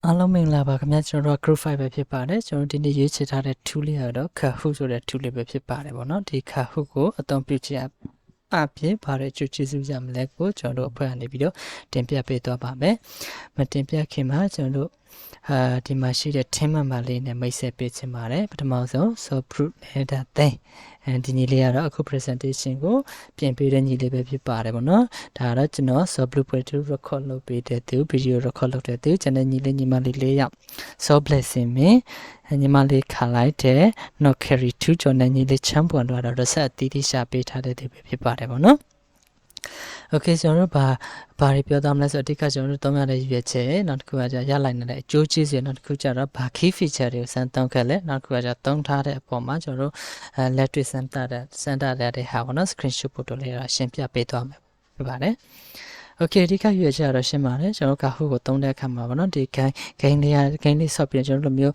အားလုံးမင်္ဂလာပါခင်ဗျာကျွန်တော်တို့ group 5ပဲဖြစ်ပါတယ်ကျွန်တော်ဒီနေ့ရေးချထားတဲ့ tool လေးကတော့ Kahoot ဆိုတဲ့ tool လေးပဲဖြစ်ပါတယ်ဗောနော်ဒီ Kahoot ကိုအသုံးပြုခြင်းအဖြစ်ဘာတွေကျွတ်ကျေးဇူးရမလဲကိုကျွန်တော်တို့အဖွဲ့ကနေပြီးတော့တင်ပြပေးသွားပါမယ်မတင်ပြခင်မှာကျွန်တော်တို့ဒီမှာရှိတဲ့ team member လေးနဲ့မိတ်ဆက်ပေးချင်ပါတယ်ပထမဆုံး so proof နဲ့ဒါသိဒီညီလေးကတော့အခု presentation ကိုပြင်ပေးတဲ့ညီလေးပဲဖြစ်ပါတယ်ဗောနော်ဒါကတော့ကျွန်တော် so blueprint record လုပ်ပေးတဲ့သူ video record လုပ်တဲ့သူကျွန်တော်ညီလေးညီမလေးလေးရောက် so blessing မင်းညီမလေးခါလိုက်တဲ့ not carry to ကျွန်တော်ညီလေးချမ်းပွန်တော့တော့ဆက်အတီးတီးရှာပေးထားတဲ့သူပဲဖြစ်ပါတယ်ဗောနော်Okay ကျွန်တော်တို့ဘာတွေပြောသားမလဲဆိုအတိတ်ကကျွန်တော်တို့သုံးရတဲ့ရွေးချက်နောက်တစ်ခုကじゃရလိုက်နေတဲ့အကျိုးကျေးဇူးနောက်တစ်ခုကျတော့ဘာ key feature တွေကိုစမ်းသုံးခဲ့လဲနောက်တစ်ခုကじゃသုံးထားတဲ့အပေါ်မှာကျွန်တော်တို့လက်တွေ့စမ်းတာတဲ့ဟာပေါ့နော် screenshot ပို့တော့လေးရရှင်းပြပေးသွားမယ်ဖြစ်ပါတယ် Okay ဒီကရွေးချက်တော့ရှင်းပါတယ်ကျွန်တော် Kahoot ကိုသုံးတဲ့အခါမှာပေါ့နော်ဒီ game လေးဆော့ပြီးကျွန်တော်တို့လိုမျိုး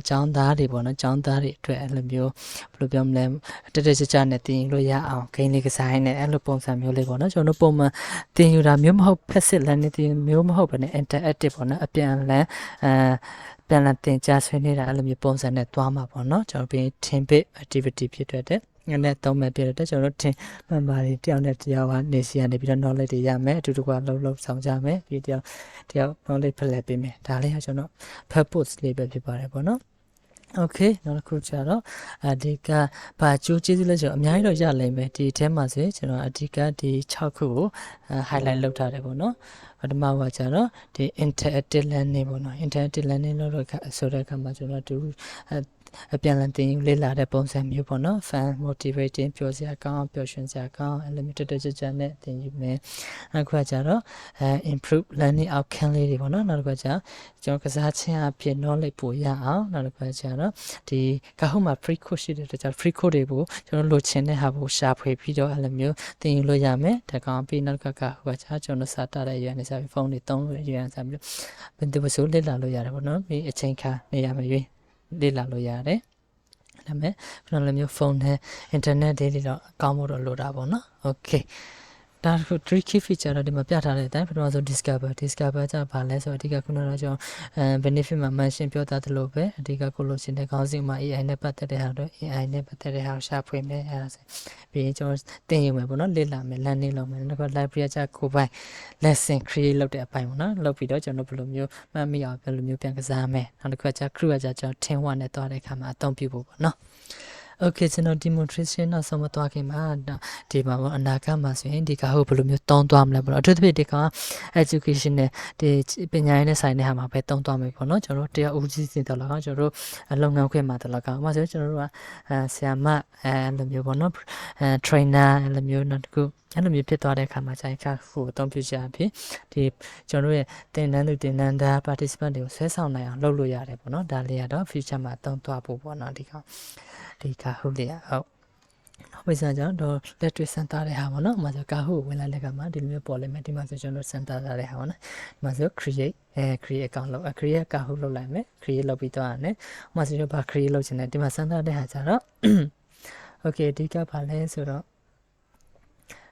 ចောင်းသားတွေပေါ့နော်ចောင်းသားတွေအတွက်အဲ့လိုမျိုးဘယ်လိုပြောမလဲတက်တက်ကြကြနဲ့တင်လို့ရအောင် game လေးကစားရင်းနဲ့အဲ့လိုပုံစံမျိုးလေးပေါ့နော်ကျွန်တော်တို့ပုံမှန်တင်ယူတာမျိုးမဟုတ် passive learning တင်မျိုးမဟုတ်ဘဲနဲ့ interactive ပေါ့နော်အပြန်အလှန်ပြန်လာတင်ကြားဆွေးနေတာအဲ့လိုမျိုးပုံစံနဲ့သွားမှာပေါ့နော်ကျွန်တော်ပြီး team based activity ဖြစ်တဲ့နဲ့သုံးမဲ့ပြတဲ့ကျွန်တော်တို့ထင်မှန်ပါတယ်တယောက်နဲ့တယောက်ကနေစီကနေပြီးတော့ knowledge တွေရမယ်အတူတူကလှုပ်ဆောင်ကြမယ်ပြီးတယောက် knowledge ဖလှယ်ပေးမယ်ဒါလေးကကျွန်တော် purpose လေးပဲဖြစ်ပါတယ်ပေါ့နော် Okay နောက်တစ်ခုကျတော့အဓိကဘာကျိုးကျေးဇူးလဲဆိုတော့အများကြီးတော့ရလိမ့်မယ်ဒီအဲမှာဆိုရင်ကျွန်တော်အဓိကဒီ6ခုကို highlight လုပ်ထားတယ်ပေါ့နော်ပထမကကျတော့ဒီ interactive learning ပေါ့နော် interactive learning လို့ဆိုတဲ့အခါမှာကျွန်တော်တူအပြန်လည်တင်ယူလေ့လာတဲ့ပုံစံမျိုးပေါ့နော် fun motivating ပျော်စရာကောင်းပျော်ရွှင်စရာကောင်းအဲ့လိုမျိုးတက်တက်ကြွကြွနဲ့တင်ယူမယ်အခုကကျတော့improve learning outcome လေးတွေပေါ့နော်နောက်တစ်ခါကျကျွန်တော်ကစားခြင်းအဖြစ် knowledge ပိုရအောင်နောက်တစ်ခါကျတော့ဒီ Kahoot မှာ free code ရှိတဲ့တခြား free code တွေကိုကျွန်တော်လိုချင်တဲ့ဟာကိုရှာဖွေပြီးတော့အဲ့လိုမျိုးတင်ယူလို့ရမယ်ဒါကောင်ပြီးနောက်ကဟိုကကျွန်တော်စာတတဲ့ရွေးနေစားပြီးဖုန်းတွေသုံးလို့ရွေးနေစားပြီးဘယ်သူမှဆိုလေ့လာလို့ရတယ်ပေါ့နော်ပြီးအချိန်ခါနေရမယ်ရွေးလေ့လာလို့ရတယ်ဒါပေမဲ့ကျွန်တော်လည်းမျိုးဖုန်းနဲ့ internet တွေတော့အကောင်းဖို့တော့လိုတာပေါ့နော် okay ဒါက tricky feature တော့ဒီမှာပြထားတဲ့အတိုင်းပထမဆုံး discover ကြပါလဲဆိုတော့အဓိကခုနကကျွန်တော်benefit မှာ mention ပြောသားသလိုပဲအဓိကကိုလို့ရှင်တဲ့ခေါင်းစဉ်မှာ AI နဲ့ပတ်သက်တဲ့ဟာတော့ AI နဲ့ပတ်သက်တဲ့ဟာကိုရှာဖွေမယ်အဲ့ဒါဆိုပြီးရင်ကျွန်တော်တင်ယူမယ်ပေါ့နော်လေ့လာမယ် learning လုပ်မယ်နောက် library ကကိုပိုင် lesson create လုပ်တဲ့အပိုင်းပေါ့နော်လုပ်ပြီးတော့ကျွန်တော်ဘယ်လိုမျိုးမှတ်မိအောင်ဘယ်လိုမျိုးပြန်ကစားမယ်နောက်တစ်ခုကcrew ကကျွန်တော် team 1နဲ့တွားတဲ့အခါမှာအသုံးပြုဖို့ပေါ့နော်Okay ကျွန်တော် demonstration နောက်ဆုံးမသွားခင်မှာဒီမှာပေါ့အနာဂတ်မှာဆိုရင်ဒီကဟိုဘယ်လိုမျိုးတုံးသွားမလဲပေါ့နော်အထူးသဖြင့်ဒီက education နဲ့ဒီပညာရေးနဲ့ဆိုင်တဲ့ဟာမှာပဲတုံးသွားမယ်ပေါ့နော်ကျွန်တော်တို့တရားဦးစီးစဉ်တော်လာကျွန်တော်တို့လုပ်ငန်းခွင်မှာတော်လာကဥပမာဆိုကျွန်တော်တို့ကဆရာမအဲ့လိုမျိုးပေါ့နော်trainer အဲ့လိုမျိုးနောက်တစ်ခုအဲ့လိုမျိုးဖြစ်သွားတဲ့အခါမှာကျရင်ကဟိုအသုံးပြုကြအဖြစ်ဒီကျွန်တော်တို့ရဲ့တင်နန်းသူတင်နန်းသား participant တွေကိုဆွဲဆောင်နိုင်အောင်လုပ်လို့ရတယ်ပေါ့နော်ဒါလေးကတော့ future မှာတုံးသွားဖို့ပေါ့နော်ဒီကKahoot လေးဟုတ်ဝိဇ္ဇာကြောင့်တော့လက်တွေ့စမ်းတာတဲ့ဟာပေါ့နော်။ဥပမာဆို Kahoot ဝင်လာတဲ့ကမှာဒီလိုမျိုးပေါ်လိမ့်မယ်ဒီမှာဆိုကျွန်တော်စမ်းတာတဲ့ဟာပေါ့နော်။ဒီမှာဆို create account လုပ်create Kahoot လုပ်လိုက်မယ် create လုပ်ပြီးတော့ရတယ်။ဥပမာဆိုတော့ဘာ create လုပ်ချင်တယ်ဒီမှာစမ်းတာတဲ့ဟာကျတော့ okay ဒီကဘာလဲဆိုတော့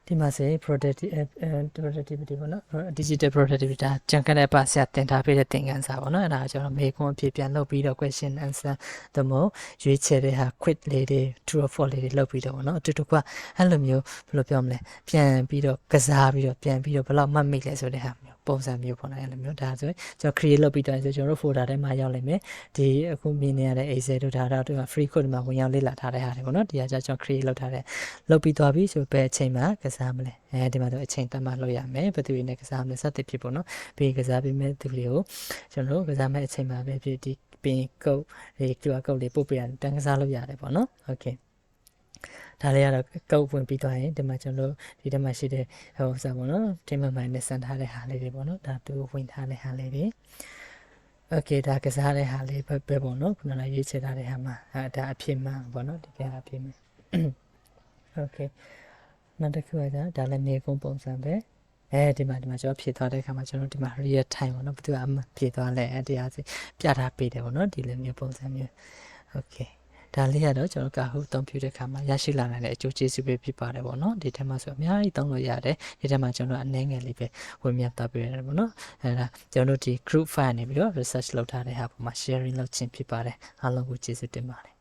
ဒီမှာဆို productivity ပေါ့နော် digital productivity ဒါကြံခဲ့တဲ့ပါဆရာတင်ထားပေးတဲ့သင်ခန်းစာပေါ့နော်အဲ့ဒါကျွန်တော်မေးခွန်းအဖြစ်ပြန်လုပ်ပြီးတော့ question answer သို့မဟုတ်ရွေးချယ်တဲ့ဟာ quiz လေးတွေ true or false လေးတွေလုပ်ပြီးတော့ပေါ့နော်အတူတူကအဲ့လိုမျိုးဘယ်လိုပြောမလဲပြန်ပြီးတော့ကစားပြီးတော့ပြန်ပြီးတော့ဘယ်လောက်မှတ်မိလဲဆိုတဲ့ဟာမျိုးပုံစံမျိုးပေါ့နော်အဲ့လိုမျိုးဒါဆိုကျွန်တော် create လုပ်ပြီးတော့ဆိုကျွန်တော်တို့ folder ထဲမှာရောက်လိမ့်မယ်ဒီအခုမြင်နေရတဲ့ Excel တို့ဒါတော့ free code မှာဝင်ရောက်လေ့လာထားတဲ့ဟာတွေပေါ့နော်ဒီကကျွန်တော် create လုပ်ထားတဲ့လုပ်ပြီးသွားပြီဆိုပဲအချိန်မှာကစားမလဲဒီမှာတော့အချိန်တတ်မှလုပ်ရမယ်ဘယ်သူတွေနဲ့ကစားမလဲစသဖြင့်ပေါ့နော်ပြီးကစားပြီးမဲ့သူတွေကိုကျွန်တော်တို့ကစားမဲ့အချိန်မှာပဲဖြစ်ဒီပင်ကုတ်ဒီ QR code လေးပို့ပေးရတယ်တန်းကစားလို့ရတယ်ပေါ့နော် okay ဒါလေးကတော့ကုတ်ဝင်ပြီးသွားရင်ဒီမှာကျွန်တော်တို့ဒီထဲမှာရှိတဲ့ဟိုစားပေါ့နော်တင်မမိုင်းနဲ့စမ်းထားတဲ့ဟာလေးတွေပေါ့နော်ဒါသူဝင်ထားတဲ့ဟာလေးတွေ okay ဒါကစားတဲ့ဟာလေးပဲပေါ့နော်ခုနကရေးချထားတဲ့ဟာမှာဒါအဖြစ်မှန်ပေါ့နော်ဒီကအဖြစ်မှန် okay နောက်တစ်ခုကဒါလည်းနေကုန်းပုံစံပဲဒီမှာကျွန်တော်ဖြည့်သွားတဲ့အခါမှာကျွန်တော်ဒီမှာ real time ပေါ့နော်ဘယ်သူကဖြည့်သွားလဲတရားစီပြထားပေးတယ်ပေါ့နော်ဒီလိုမျိုးပုံစံမျိုး okay ဒါလေးကတော့ကျွန်တော် Kahoot အသုံးပြုတဲ့အခါမှာရရှိလာနိုင်တဲ့အကျိုးကျေးဇူးပဲဖြစ်ပါတယ်ပေါ့နော်ဒီထဲမှာဆိုအများကြီးသုံးလို့ရတယ်ဒီထဲမှာကျွန်တော်အနည်းငယ်လေးပဲဝင်မြတ်သွားပြရတယ်ပေါ့နော်အဲဒါကျွန်တော်တို့ဒီ group file နေပြီးတော့ research လုပ်ထားတဲ့ဟာပုံမှာ sharing လုပ်ခြင်းဖြစ်ပါတယ်အားလုံးကိုကျေးဇူးတင်ပါတယ်